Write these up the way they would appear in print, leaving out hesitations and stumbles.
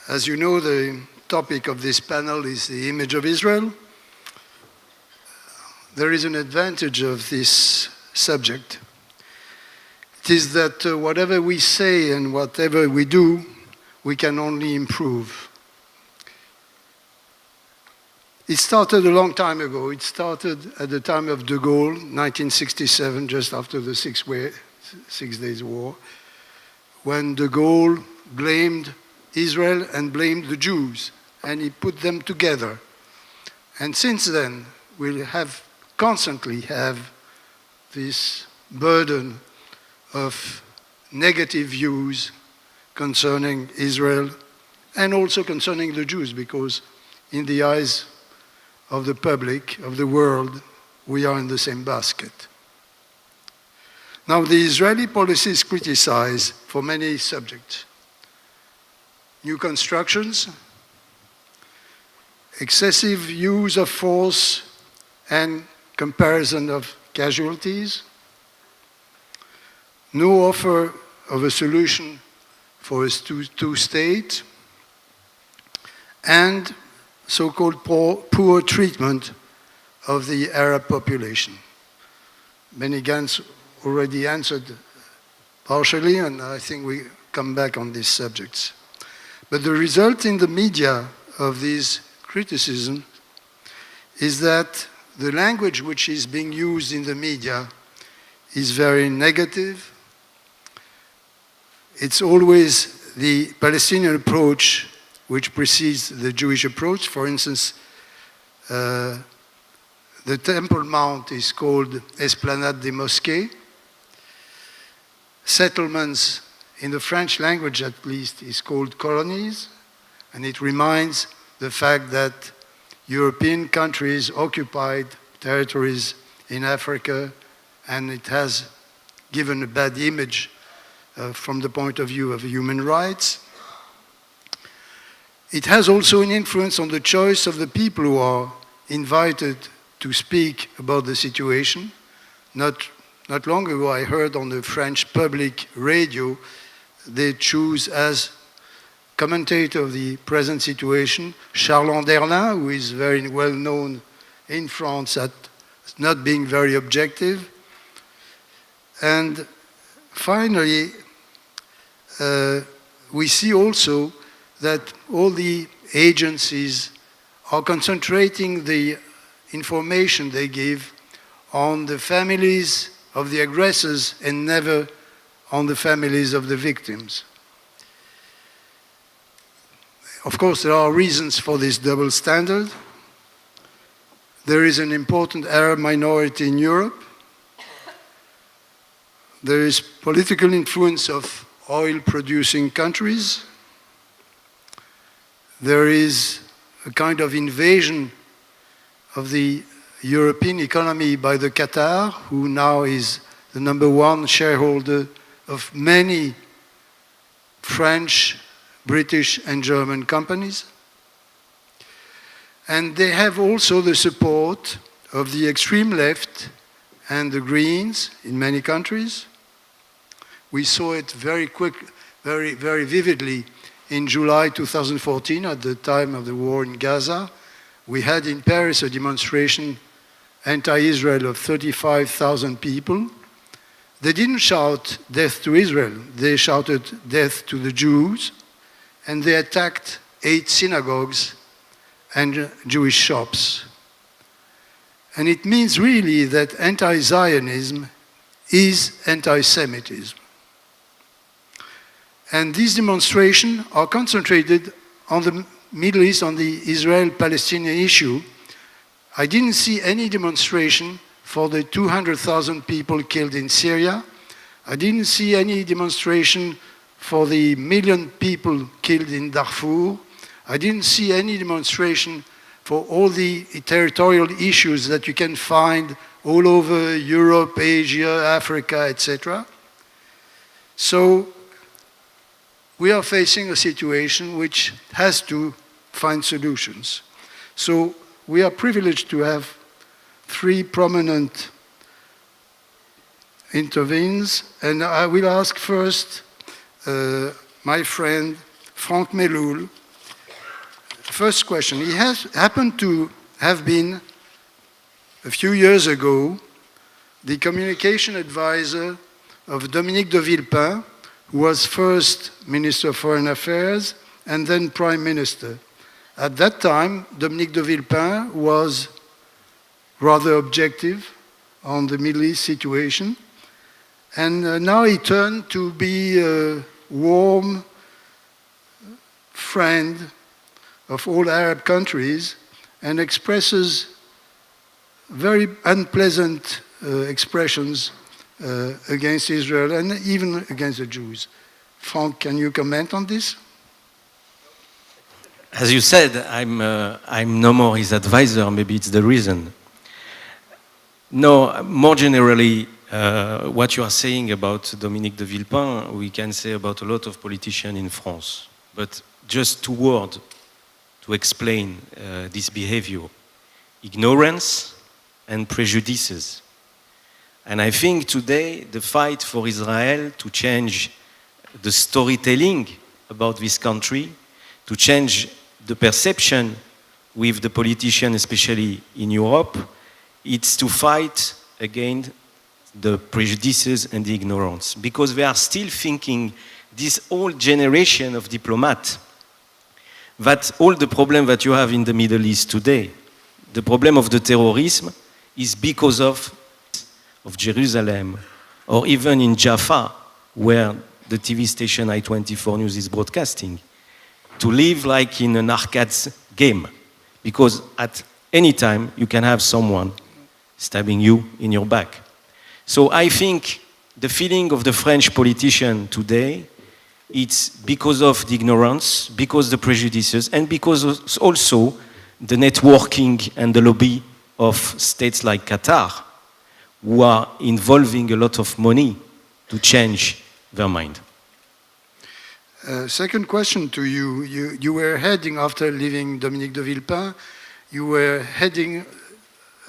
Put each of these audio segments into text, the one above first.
As you know, the topic of this panel is the image of Israel. There is an advantage of this subject. It is that whatever we say and whatever we do, we can only improve. It started a long time ago. It started at the time of de Gaulle, 1967, just after the Six Days War, when de Gaulle blamed Israel and blamed the Jews, and he put them together. And since then, we have constantly have this burden of negative views concerning Israel and also concerning the Jews, because in the eyes of the public, of the world, we are in the same basket. Now, the Israeli policy is criticized for many subjects. New constructions, excessive use of force and comparison of casualties, no offer of a solution for a two-state, and so-called poor treatment of the Arab population. Benny Gantz already answered partially, and I think we come back on these subjects. But the result in the media of these criticisms is that the language which is being used in the media is very negative. It's always the Palestinian approach which precedes the Jewish approach. For instance, the Temple Mount is called Esplanade des Mosquées. Settlements, in the French language at least, is called colonies, and it reminds the fact that European countries occupied territories in Africa, and it has given a bad image from the point of view of human rights. It has also an influence on the choice of the people who are invited to speak about the situation. Not long ago, I heard on the French public radio, they choose as commentator of the present situation Charles Anderlin, who is very well known in France at not being very objective. And finally, we see also that all the agencies are concentrating the information they give on the families of the aggressors and never on the families of the victims. Of course, there are reasons for this double standard. There is an important Arab minority in Europe. There is political influence of oil-producing countries. There is a kind of invasion of the European economy by the Qatar, who now is the #1 shareholder of many French, British, and German companies. And they have also the support of the extreme left and the Greens in many countries. We saw it very vividly in July 2014, at the time of the war in Gaza. We had in Paris a demonstration anti-Israel of 35,000 people. They didn't shout death to Israel, they shouted death to the Jews, and they attacked 8 synagogues and Jewish shops. And it means really that anti-Zionism is anti-Semitism. And these demonstrations are concentrated on the Middle East, on the Israel-Palestinian issue. I didn't see any demonstration for the 200,000 people killed in Syria. I didn't see any demonstration for the 1 million people killed in Darfur. I didn't see any demonstration for all the territorial issues that you can find all over Europe, Asia, Africa, etc. So we are facing a situation which has to find solutions. So we are privileged to have 3 prominent intervenes, and I will ask first my friend Franck Melloul, First question. He has happened to have been, a few years ago, the communication advisor of Dominique de Villepin, who was first Minister of Foreign Affairs and then Prime Minister. At that time, Dominique de Villepin was rather objective on the Middle East situation, and now he turned to be a warm friend of all Arab countries and expresses very unpleasant expressions against Israel and even against the Jews. Frank, can you comment on this? As you said, I'm no more his advisor, maybe it's the reason. No, more generally, what you are saying about Dominique de Villepin, we can say about a lot of politicians in France. But just 2 words to explain this behavior: ignorance and prejudices. And I think today the fight for Israel to change the storytelling about this country, to change the perception with the politicians, especially in Europe, it's to fight against the prejudices and the ignorance. Because they are still thinking, this old generation of diplomats, that all the problem that you have in the Middle East today, the problem of the terrorism, is because of Jerusalem, or even in Jaffa, where the TV station I-24 News is broadcasting, to live like in an arcade game, because at any time you can have someone stabbing you in your back. So I think the feeling of the French politician today, it's because of the ignorance, because the prejudices, and because also the networking and the lobby of states like Qatar, who are involving a lot of money to change their mind. Second question to you. You were heading, after leaving Dominique de Villepin, you were heading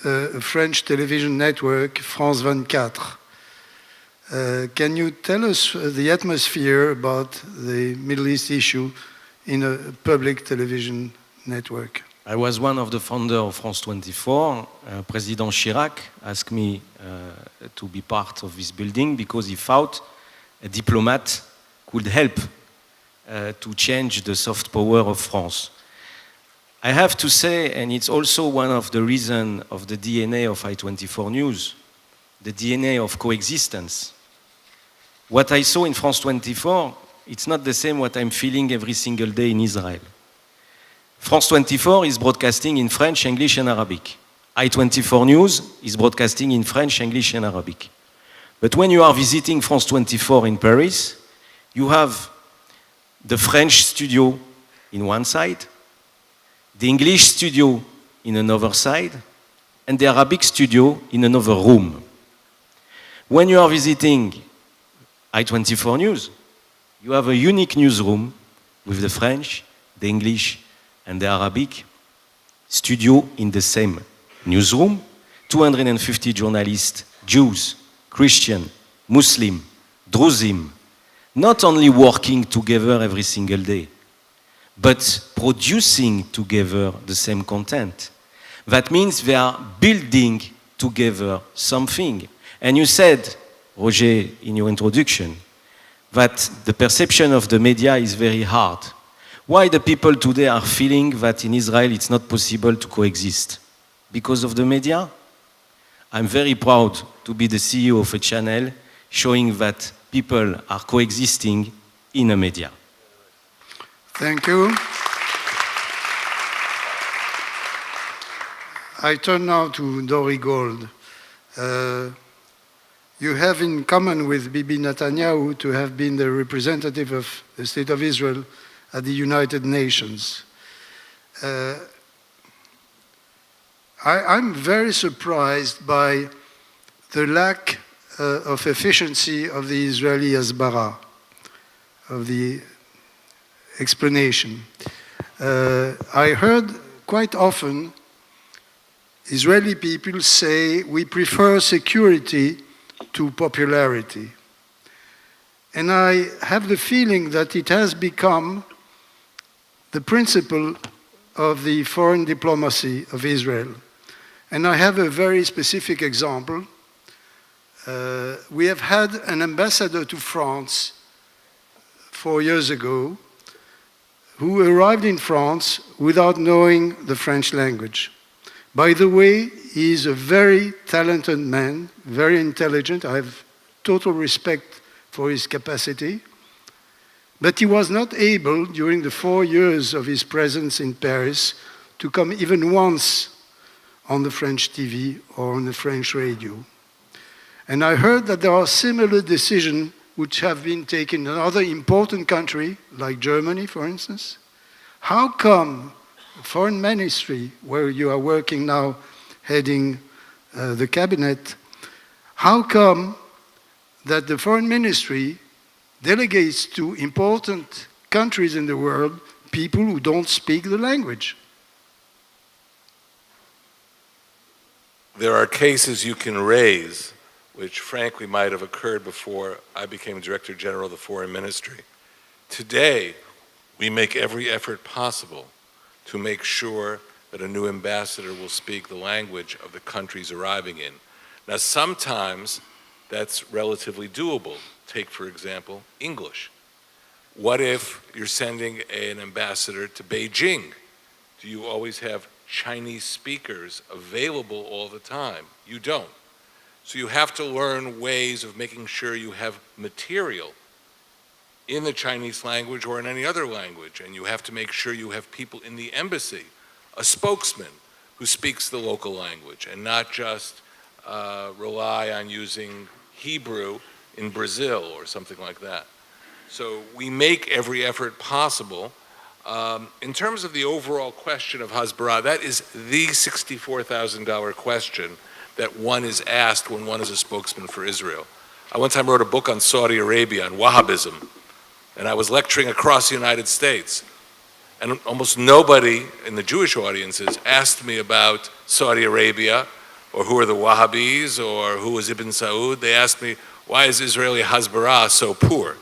a French television network, France 24. Can you tell us the atmosphere about the Middle East issue in a public television network? I was one of the founders of France 24. President Chirac asked me to be part of this building because he thought a diplomat could help to change the soft power of France. I have to say, and it's also one of the reasons of the DNA of I-24 News, the DNA of coexistence. What I saw in France 24, it's not the same what I'm feeling every single day in Israel. France 24 is broadcasting in French, English, and Arabic. I-24 News is broadcasting in French, English, and Arabic. But when you are visiting France 24 in Paris, you have the French studio in one side, the English studio in another side, and the Arabic studio in another room. When you are visiting I-24 News, you have a unique newsroom with the French, the English, and the Arabic studio in the same newsroom, 250 journalists, Jews, Christian, Muslim, Druzim, not only working together every single day, but producing together the same content. That means they are building together something. And you said, Roger, in your introduction, that the perception of the media is very hard. Why the people today are feeling that in Israel it's not possible to coexist? Because of the media? I'm very proud to be the CEO of a channel showing that people are coexisting in a media. Thank you. I turn now to Dori Gold. You have in common with Bibi Netanyahu to have been the representative of the State of Israel at the United Nations. I'm very surprised by the lack of efficiency of the Israeli Hasbara, of the explanation. I heard quite often Israeli people say, we prefer security to popularity. And I have the feeling that it has become the principle of the foreign diplomacy of Israel. And I have a very specific example. We have had an ambassador to France 4 years ago who arrived in France without knowing the French language. By the way, he is a very talented man, very intelligent. I have total respect for his capacity. But he was not able, during the 4 years of his presence in Paris, to come even once on the French TV or on the French radio. And I heard that there are similar decisions which have been taken in another important country, like Germany, for instance. How come the foreign ministry, where you are working now, heading the cabinet, how come that the foreign ministry delegates to important countries in the world people who don't speak the language? There are cases you can raise which frankly might have occurred before I became Director General of the Foreign Ministry. Today, we make every effort possible to make sure that a new ambassador will speak the language of the countries arriving in. Now, sometimes that's relatively doable. Take, for example, English. What if you're sending an ambassador to Beijing? Do you always have Chinese speakers available all the time? You don't. So you have to learn ways of making sure you have material in the Chinese language or in any other language, and you have to make sure you have people in the embassy, a spokesman who speaks the local language, and not just rely on using Hebrew in Brazil or something like that. So we make every effort possible. In terms of the overall question of Hasbara, that is the $64,000 question that one is asked when one is a spokesman for Israel. I one time wrote a book on Saudi Arabia, on Wahhabism, and I was lecturing across the United States. And almost nobody in the Jewish audiences asked me about Saudi Arabia, or who are the Wahhabis, or who is Ibn Saud. They asked me, why is Israeli Hasbara so poor?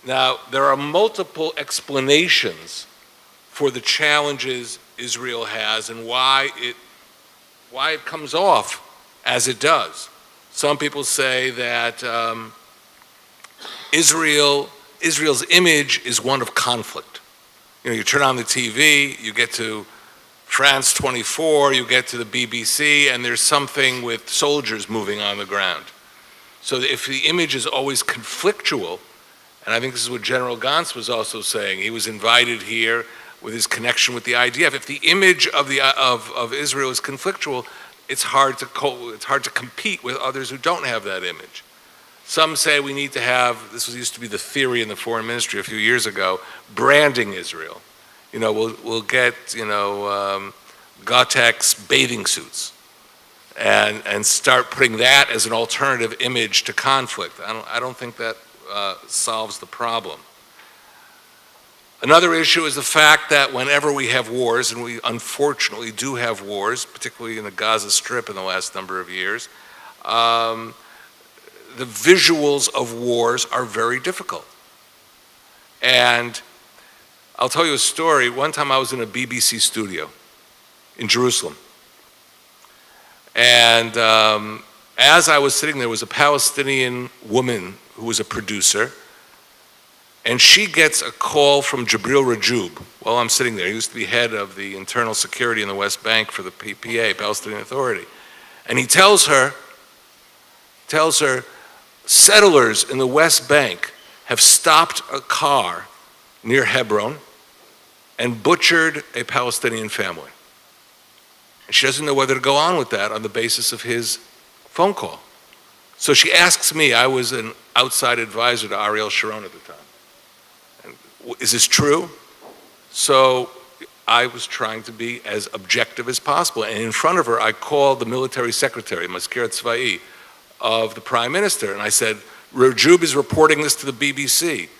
Now, there are multiple explanations for the challenges Israel has and why it comes off as it does. Some people say that Israel's image is one of conflict. You know, you turn on the TV, you get to France 24, you get to the BBC, and there's something with soldiers moving on the ground. So if the image is always conflictual, and I think this is what General Gantz was also saying, he was invited here with his connection with the IDF. If the image of Israel is conflictual, it's hard to compete with others who don't have that image. Some say we need to have, used to be the theory in the foreign ministry a few years ago, branding Israel. You know, we'll get, Gotex bathing suits and start putting that as an alternative image to conflict. I don't think that solves the problem. Another issue is the fact that whenever we have wars, and we unfortunately do have wars, particularly in the Gaza Strip in the last number of years, the visuals of wars are very difficult. And I'll tell you a story. One time I was in a BBC studio in Jerusalem. And as I was sitting there was a Palestinian woman who was a producer, and she gets a call from Jibril Rajoub while I'm sitting there. He used to be head of the internal security in the West Bank for the PPA, Palestinian Authority. And he tells her, settlers in the West Bank have stopped a car near Hebron and butchered a Palestinian family. And she doesn't know whether to go on with that on the basis of his phone call. So she asks me, I was an outside advisor to Ariel Sharon at the time. Is this true? So I was trying to be as objective as possible. And in front of her, I called the military secretary, Mazkir Tzvai, of the prime minister. And I said, Rajoub is reporting this to the BBC.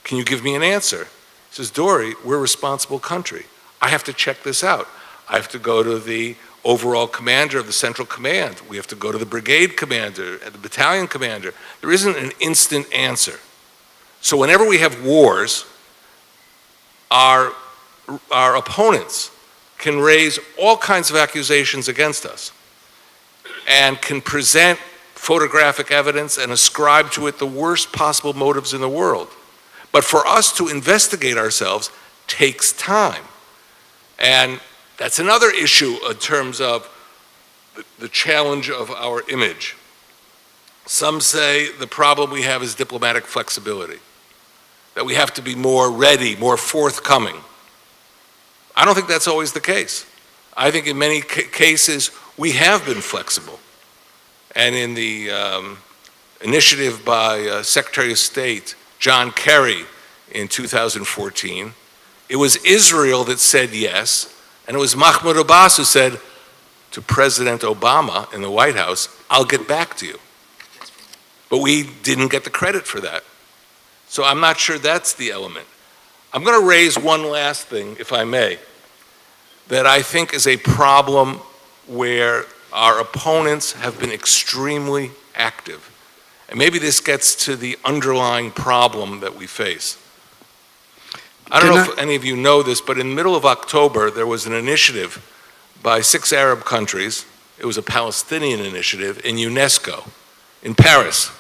Can you give me an answer? He says, Dory, we're a responsible country. I have to check this out. I have to go to the overall commander of the Central Command. We have to go to the brigade commander and the battalion commander. There isn't an instant answer. So whenever we have wars, our our opponents can raise all kinds of accusations against us and can present photographic evidence and ascribe to it the worst possible motives in the world. But for us to investigate ourselves takes time. And that's another issue in terms of the challenge of our image. Some say the problem we have is diplomatic flexibility, that we have to be more ready, more forthcoming. I don't think that's always the case. I think in many cases we have been flexible. And in the initiative by Secretary of State John Kerry in 2014, it was Israel that said yes, and it was Mahmoud Abbas who said to President Obama in the White House, "I'll get back to you." But we didn't get the credit for that. So I'm not sure that's the element. I'm going to raise one last thing, if I may, that I think is a problem where our opponents have been extremely active. And maybe this gets to the underlying problem that we face. I don't know if any of you know this, but in the middle of October, there was an initiative by 6 Arab countries. It was a Palestinian initiative in UNESCO, in Paris.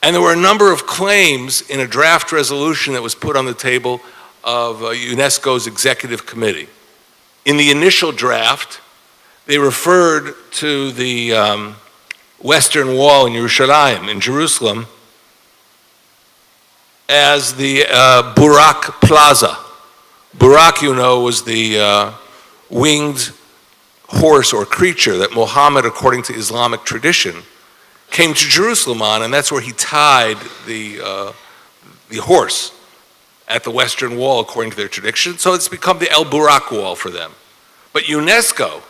And there were a number of claims in a draft resolution that was put on the table of UNESCO's executive committee. In the initial draft, they referred to the Western Wall in Yerushalayim, in Jerusalem, as the Burak Plaza. Burak, you know, was the winged horse or creature that Muhammad, according to Islamic tradition, came to Jerusalem on, and that's where he tied the horse at the Western Wall, according to their tradition. So it's become the El Burak Wall for them. But UNESCO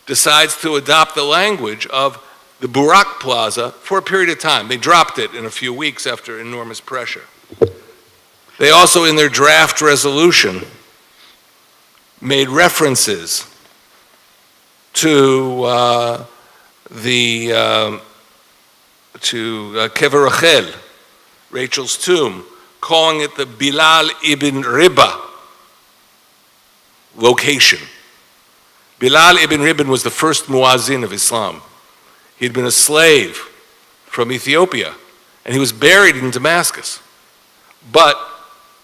decides to adopt the language of the Burak Plaza for a period of time. They dropped it in a few weeks after enormous pressure. They also, in their draft resolution, made references to Kever Rachel, Rachel's tomb, calling it the Bilal ibn Riba location. Bilal ibn Riba was the first muazzin of Islam. He'd been a slave from Ethiopia, and he was buried in Damascus. But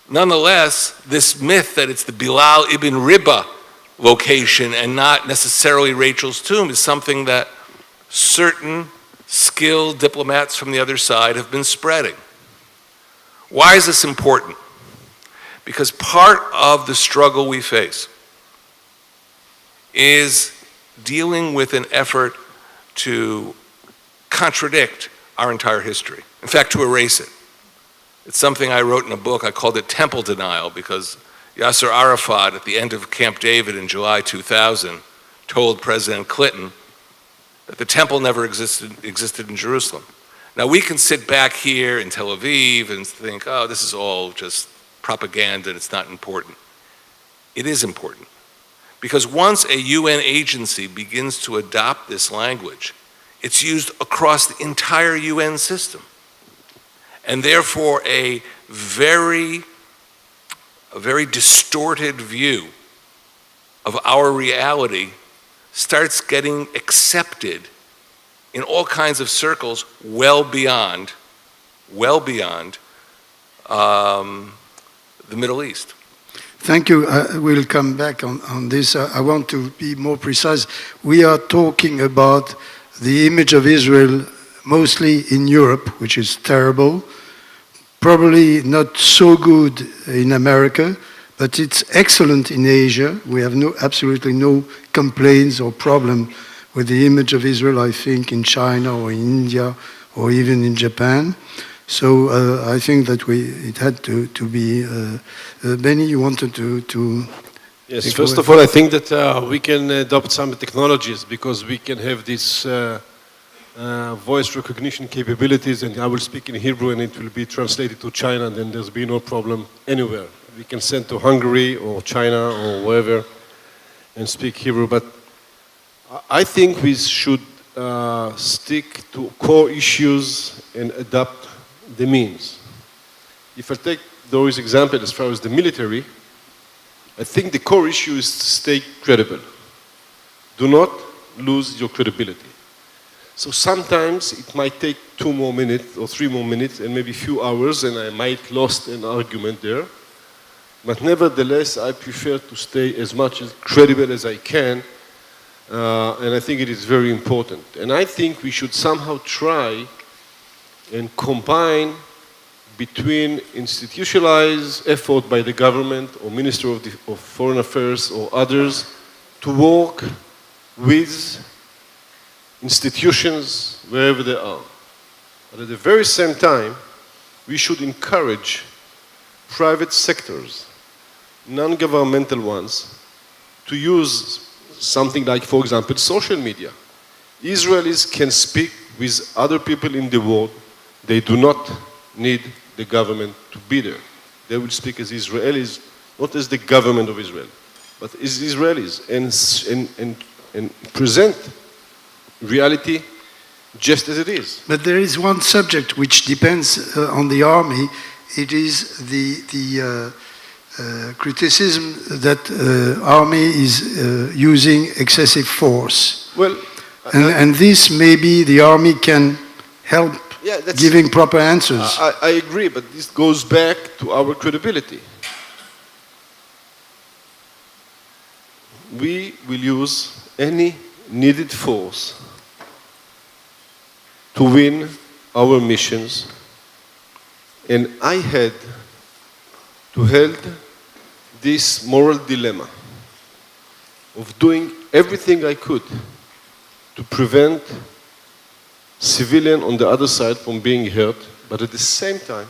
nonetheless, this myth that it's the Bilal ibn Riba location and not necessarily Rachel's tomb is something that certain skilled diplomats from the other side have been spreading. Why is this important? Because part of the struggle we face is dealing with an effort to contradict our entire history. In fact, to erase it. It's something I wrote in a book. I called it Temple Denial, because Yasser Arafat, at the end of Camp David in July 2000, told President Clinton that the temple never existed in Jerusalem. Now, we can sit back here in Tel Aviv and think, oh, this is all just propaganda and it's not important. It is important. Because once a UN agency begins to adopt this language, it's used across the entire UN system. And therefore, a very distorted view of our reality starts getting accepted in all kinds of circles well beyond the Middle East. Thank you. We'll come back on this. I want to be more precise. We are talking about the image of Israel mostly in Europe, which is terrible, probably not so good in America, but it's excellent in Asia. We have absolutely no complaints or problem with the image of Israel, I think, in China or in India or even in Japan. So I think that it had to be. Benny, you wanted to Yes, first of all, I think that we can adopt some technologies because we can have this voice recognition capabilities, and I will speak in Hebrew and it will be translated to China, and then there's be no problem anywhere. We can send to Hungary or China or wherever and speak Hebrew, but I think we should stick to core issues and adapt the means. If I take those examples as far as the military, I think the core issue is to stay credible. Do not lose your credibility. So sometimes it might take 2 more minutes or 3 more minutes and maybe a few hours, and I might lost an argument there. But nevertheless, I prefer to stay as much as credible as I can, and I think it is very important. And I think we should somehow try and combine between institutionalized effort by the government or Minister of Foreign Affairs or others to work with institutions wherever they are. But at the very same time, we should encourage private sectors, non-governmental ones, to use something like, for example, social media. Israelis can speak with other people in the world. They do not need the government to be there. They will speak as Israelis, not as the government of Israel, but as Israelis, and present reality just as it is. But there is one subject which depends on the army. It is the criticism that army is using excessive force. Well, And this maybe the army can help giving proper answers. I agree, but this goes back to our credibility. We will use any needed force to win our missions, and I had to hold this moral dilemma of doing everything I could to prevent civilian on the other side from being hurt, but at the same time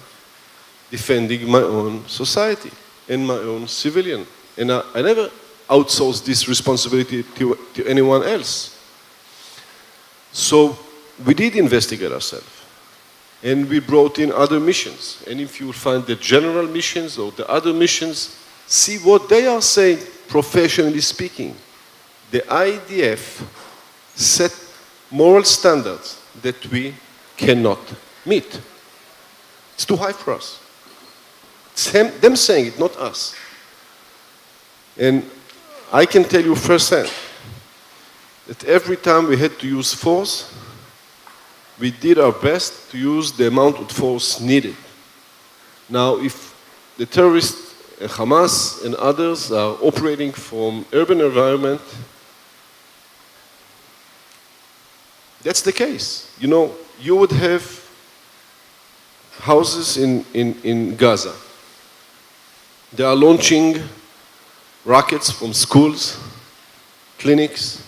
defending my own society and my own civilian. And I never outsourced this responsibility to anyone else. So we did investigate ourselves, and we brought in other missions. And if you find the general missions or the other missions, see what they are saying, professionally speaking. The IDF set moral standards that we cannot meet. It's too high for us. It's them saying it, not us. And I can tell you firsthand that every time we had to use force, we did our best to use the amount of force needed. Now, if the terrorists, Hamas and others are operating from urban environment, that's the case. You know, you would have houses in Gaza. They are launching rockets from schools, clinics,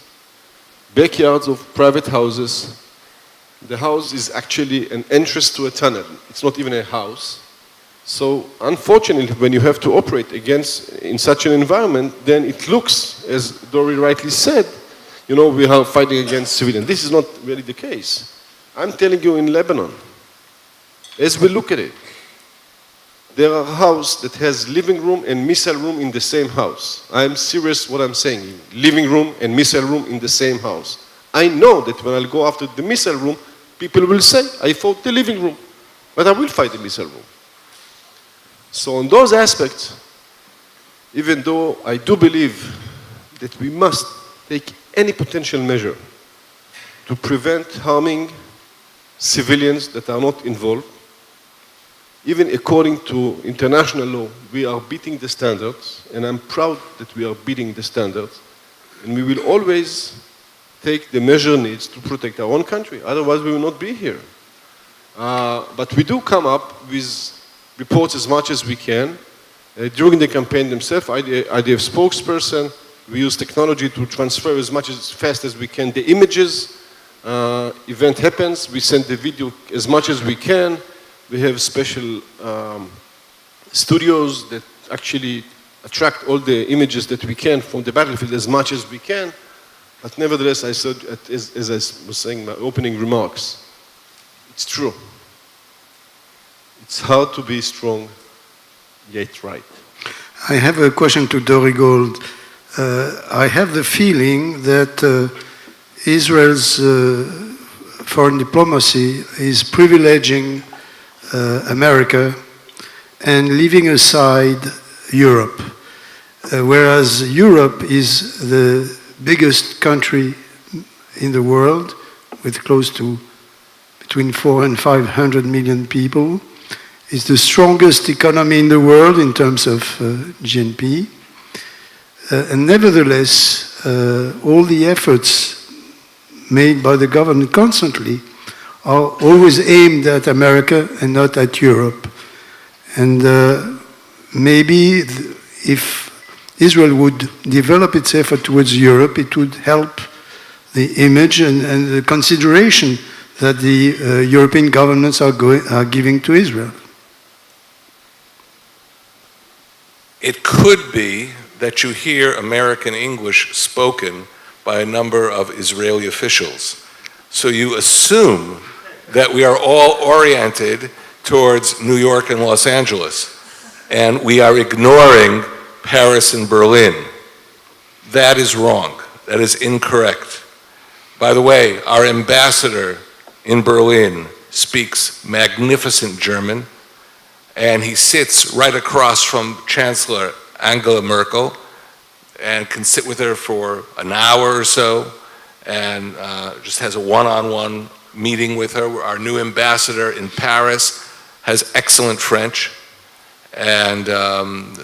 backyards of private houses. The house is actually an entrance to a tunnel. It's not even a house. So unfortunately, when you have to operate in such an environment, then it looks, as Dori rightly said, you know, we are fighting against civilians. This is not really the case. I'm telling you, in Lebanon, as we look at it, there are a house that has living room and missile room in the same house. I'm serious what I'm saying. Living room and missile room in the same house. I know that when I'll go after the missile room, people will say, I fought the living room, but I will fight the missile room. So on those aspects, even though I do believe that we must take any potential measure to prevent harming civilians that are not involved, even according to international law, we are beating the standards, and I'm proud that we are beating the standards, and we will always take the measure needs to protect our own country. Otherwise, we will not be here. But we do come up with reports as much as we can. During the campaign themselves, IDF spokesperson, we use technology to transfer as fast as we can the images. Event happens, we send the video as much as we can. We have special studios that actually attract all the images that we can from the battlefield as much as we can. But nevertheless, I said, as I was saying in my opening remarks, it's true. It's hard to be strong, yet right. I have a question to Dori Gold. I have the feeling that Israel's foreign diplomacy is privileging America and leaving aside Europe. whereas Europe is the biggest country in the world with close to between 400 and 500 million people, is the strongest economy in the world in terms of GNP. And nevertheless, all the efforts made by the government constantly are always aimed at America and not at Europe. And maybe if Israel would develop its effort towards Europe, it would help the image and the consideration that the European governments are giving to Israel. It could be that you hear American English spoken by a number of Israeli officials. So you assume that we are all oriented towards New York and Los Angeles, and we are ignoring Paris and Berlin. That is wrong. That is incorrect. By the way, our ambassador in Berlin speaks magnificent German, and he sits right across from Chancellor Angela Merkel and can sit with her for an hour or so and just has a one-on-one meeting with her. Our new ambassador in Paris has excellent French. And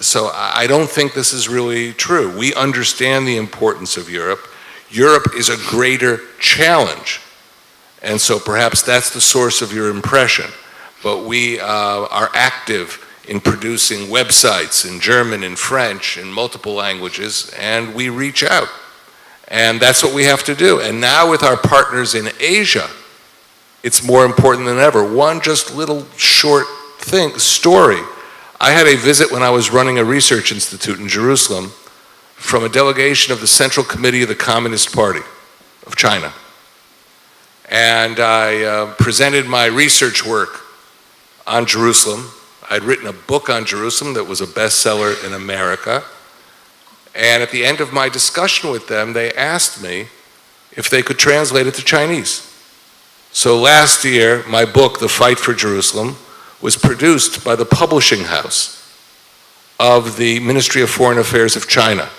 so I don't think this is really true. We understand the importance of Europe. Europe is a greater challenge. And so perhaps that's the source of your impression. But we are active in producing websites in German, in French, in multiple languages, and we reach out. And that's what we have to do. And now with our partners in Asia, it's more important than ever. One just little short story. I had a visit when I was running a research institute in Jerusalem from a delegation of the Central Committee of the Communist Party of China. And I presented my research work on Jerusalem. I'd written a book on Jerusalem that was a bestseller in America. And at the end of my discussion with them, they asked me if they could translate it to Chinese. So last year, my book, The Fight for Jerusalem, was produced by the publishing house of the Ministry of Foreign Affairs of China.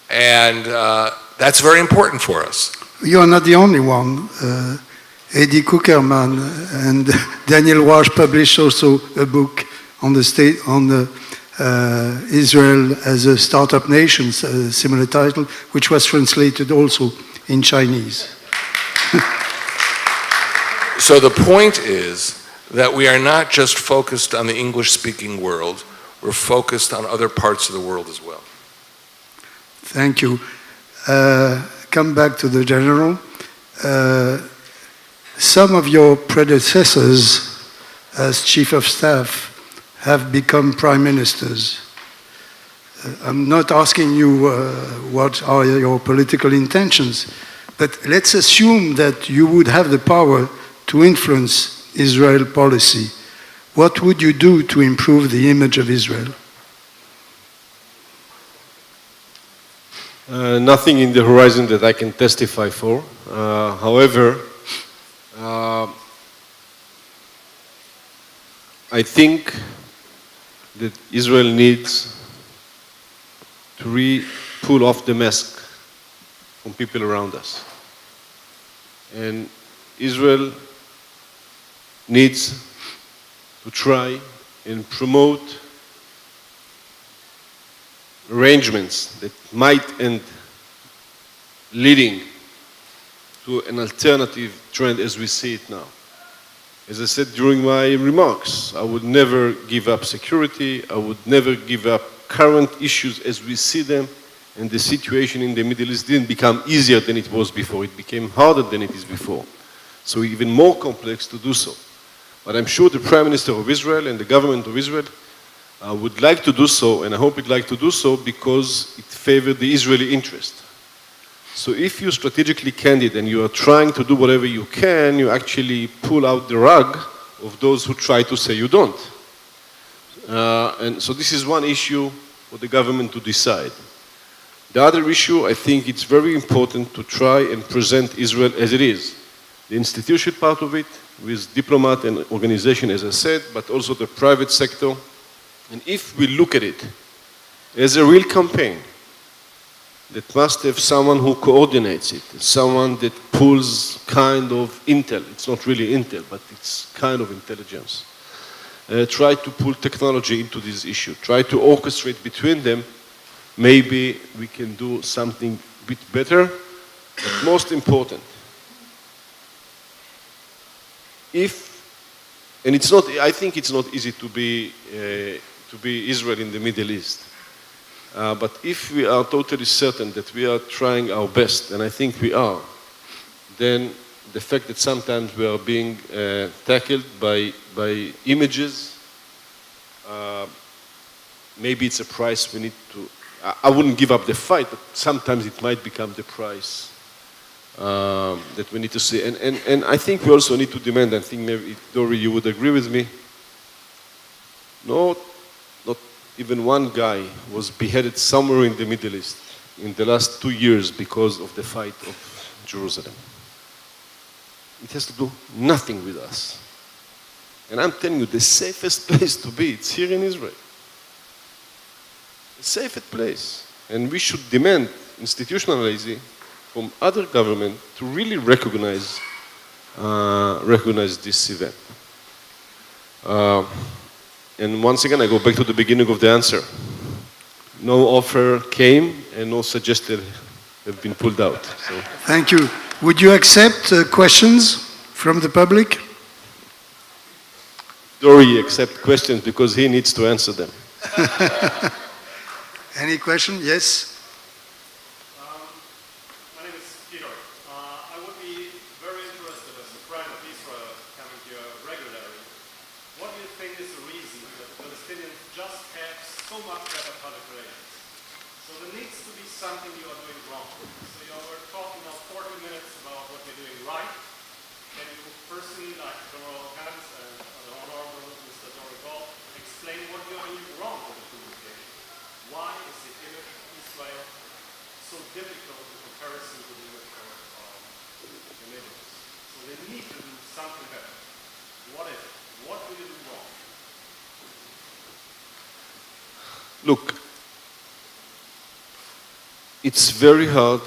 And that's very important for us. You are not the only one. Eddie Kuckerman and Daniel Wash published also a book on the Israel as a startup nation, a similar title, which was translated also in Chinese. So the point is that we are not just focused on the English-speaking world, we're focused on other parts of the world as well. Thank you. Come back to the general. Some of your predecessors as chief of staff have become prime ministers. I'm not asking you what are your political intentions, but let's assume that you would have the power to influence Israel policy. What would you do to improve the image of Israel? Nothing in the horizon that I can testify for. However, I think that Israel needs to pull off the mask from people around us. And Israel needs to try and promote arrangements that might end leading to an alternative trend as we see it now. As I said during my remarks, I would never give up security, I would never give up current issues as we see them, and the situation in the Middle East didn't become easier than it was before, it became harder than it is before. So even more complex to do so. But I'm sure the Prime Minister of Israel and the government of Israel would like to do so, and I hope it'd like to do so because it favored the Israeli interest. So if you're strategically candid and you are trying to do whatever you can, you actually pull out the rug of those who try to say you don't. And so this is one issue for the government to decide. The other issue, I think it's very important to try and present Israel as it is. The institutional part of it, with diplomat and organization, as I said, but also the private sector. And if we look at it as a real campaign that must have someone who coordinates it, someone that pulls kind of intel. It's not really intel, but it's kind of intelligence. Try to pull technology into this issue. Try to orchestrate between them. Maybe we can do something a bit better. But most important, and it's not, I think it's not easy to be Israel in the Middle East. But if we are totally certain that we are trying our best, and I think we are, then the fact that sometimes we are being tackled by images, maybe it's a price we need to, I wouldn't give up the fight, but sometimes it might become the price that we need to see. And I think we also need to demand, I think maybe, Dori, you would agree with me, not even one guy was beheaded somewhere in the Middle East in the last 2 years because of the fight of Jerusalem. It has to do nothing with us. And I'm telling you, the safest place to be, it's here in Israel. The safest place. And we should demand institutionally from other government to really recognize this event. And once again, I go back to the beginning of the answer. No offer came and no suggested have been pulled out. So. Thank you. Would you accept questions from the public? Dori accept questions because he needs to answer them. Any question? Yes? My name is Peter. I would be very interested as a friend of Israel coming here regularly. What do you think is the reason that the Palestinians just have so much better public relations? So there needs to be something you are doing wrong. So you were talking now 40 minutes about what you're doing right. Can you personally, like General Hans and the Honorable Mr. Dorival, explain what you're doing wrong with the communication? Why is the image of Israel so difficult in comparison to the image of the Middle East? So they need to do something better. What is it? What do you do wrong? Look, it's very hard.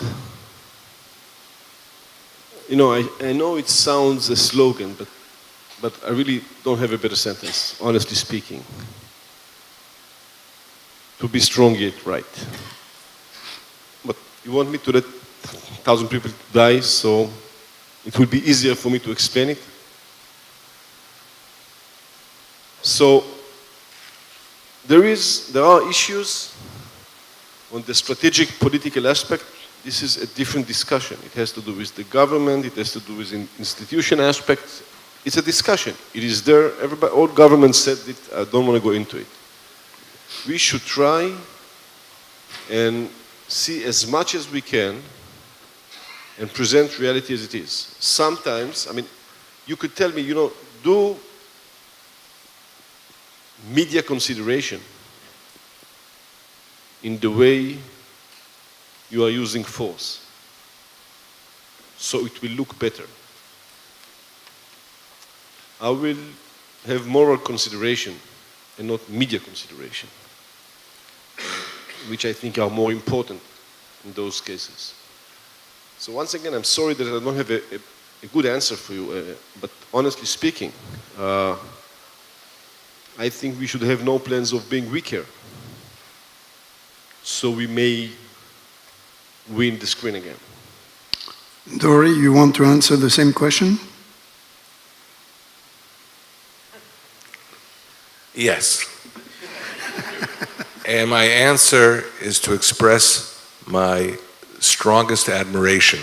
You know, I know it sounds a slogan, but I really don't have a better sentence, honestly speaking. To be strong yet right. But you want me to let 1,000 people die, so it will be easier for me to explain it. So there are issues on the strategic political aspect. This is a different discussion. It has to do with the government, it has to do with institution aspects. It's a discussion. It is there. Everybody, all governments said it. I don't want to go into it. We should try and see as much as we can and present reality as it is. Sometimes, I mean, you could tell me, you know, do media consideration in the way you are using force, so it will look better. I will have moral consideration and not media consideration, which I think are more important in those cases. So once again, I'm sorry that I don't have a good answer for you, but honestly speaking, I think we should have no plans of being weaker, so we may win the screen again. Dori, you want to answer the same question? Yes. And my answer is to express my strongest admiration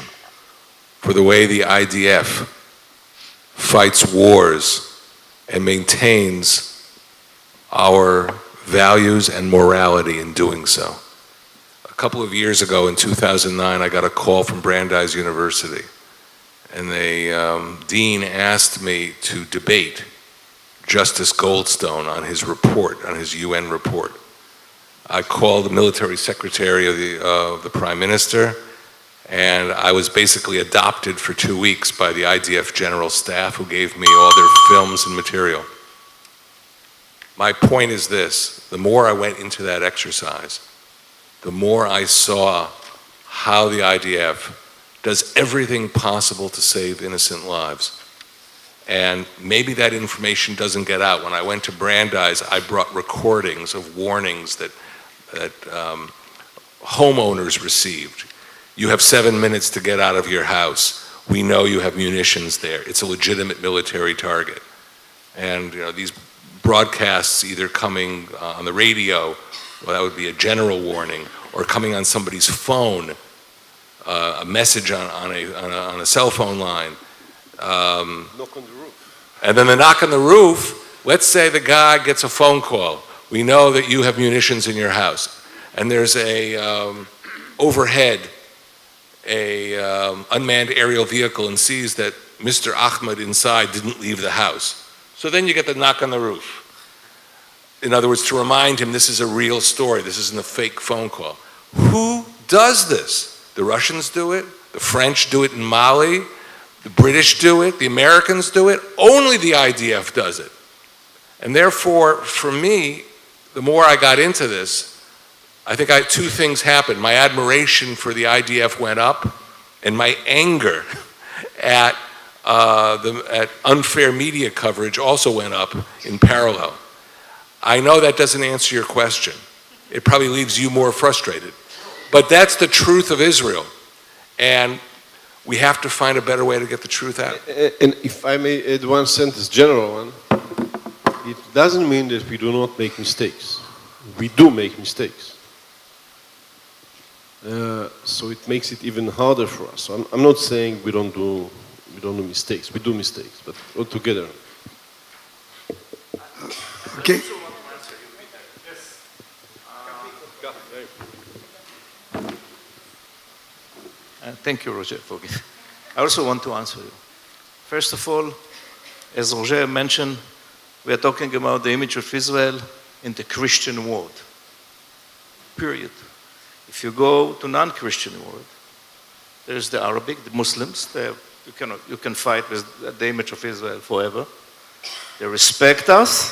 for the way the IDF fights wars and maintains our values and morality in doing so. A couple of years ago in 2009, I got a call from Brandeis University, and the dean asked me to debate Justice Goldstone on his report, on his UN report. I called the military secretary of the prime minister, and I was basically adopted for 2 weeks by the IDF general staff, who gave me all their films and material. My point is this: the more I went into that exercise, the more I saw how the IDF does everything possible to save innocent lives. And maybe that information doesn't get out. When I went to Brandeis, I brought recordings of warnings that homeowners received. You have 7 minutes to get out of your house. We know you have munitions there. It's a legitimate military target. And these broadcasts either coming on the radio, well, that would be a general warning, or coming on somebody's phone, a message on a cell phone line. Knock on the roof. And then the knock on the roof, let's say the guy gets a phone call. We know that you have munitions in your house. And there's overhead, unmanned aerial vehicle, and sees that Mr. Ahmed inside didn't leave the house. So then you get the knock on the roof. In other words, to remind him this is a real story, this isn't a fake phone call. Who does this? The Russians do it, the French do it in Mali, the British do it, the Americans do it, only the IDF does it. And therefore, for me, the more I got into this, I think two things happened. My admiration for the IDF went up, and my anger at unfair media coverage also went up in parallel. I know that doesn't answer your question. It probably leaves you more frustrated. But that's the truth of Israel. And we have to find a better way to get the truth out. And if I may add one sentence, general one, it doesn't mean that we do not make mistakes. We do make mistakes. So it makes it even harder for us. So I'm not saying we don't do mistakes. We do mistakes, but altogether. Okay. Thank you, Roger, for giving. I also want to answer you. First of all, as Roger mentioned, we are talking about the image of Israel in the Christian world. Period. If you go to non-Christian world, there's the Arabic, the Muslims. You can fight with the image of Israel forever. They respect us,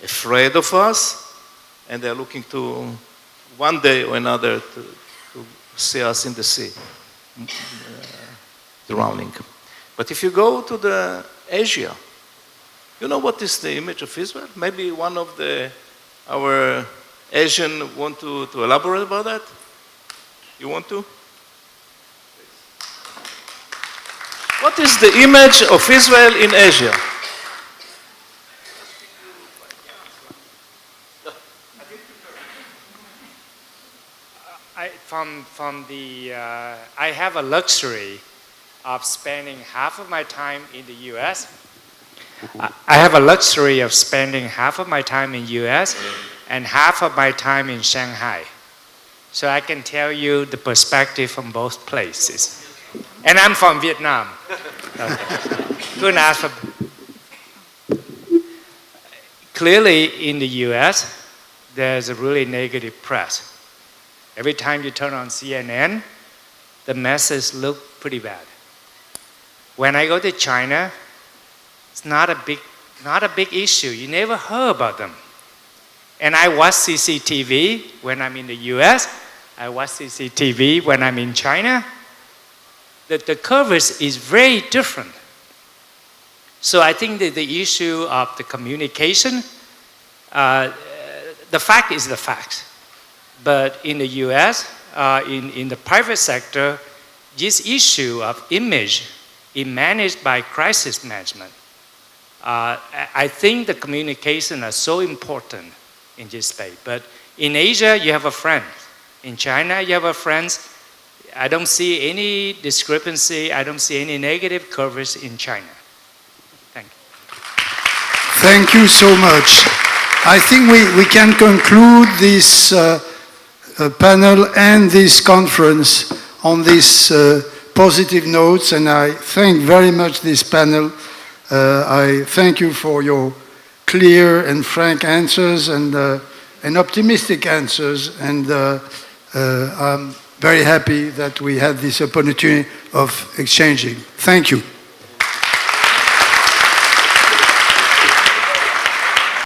afraid of us, and they're looking to one day or another to see us in the sea, drowning. But if you go to the Asia, you know what is the image of Israel? Maybe one of our Asian want to elaborate about that? You want to? What is the image of Israel in Asia? I have a luxury of spending half of my time in the U.S. I have a luxury of spending half of my time in U.S. and half of my time in Shanghai. So I can tell you the perspective from both places. And I'm from Vietnam. Couldn't ask for... Clearly in the U.S., there's a really negative press. Every time you turn on CNN, the messages look pretty bad. When I go to China, it's not a big issue. You never heard about them. And I watch CCTV when I'm in the US. I watch CCTV when I'm in China. The coverage is very different. So I think that the issue of the communication, the fact is the fact. But in the US, in the private sector, this issue of image is managed by crisis management. I think the communication are so important in this space. But in Asia, you have a friend. In China, you have a friend. I don't see any discrepancy. I don't see any negative coverage in China. Thank you. Thank you so much. I think we can conclude this panel and this conference on these positive notes, and I thank very much this panel. I thank you for your clear and frank answers and optimistic answers, and I'm very happy that we had this opportunity of exchanging. Thank you.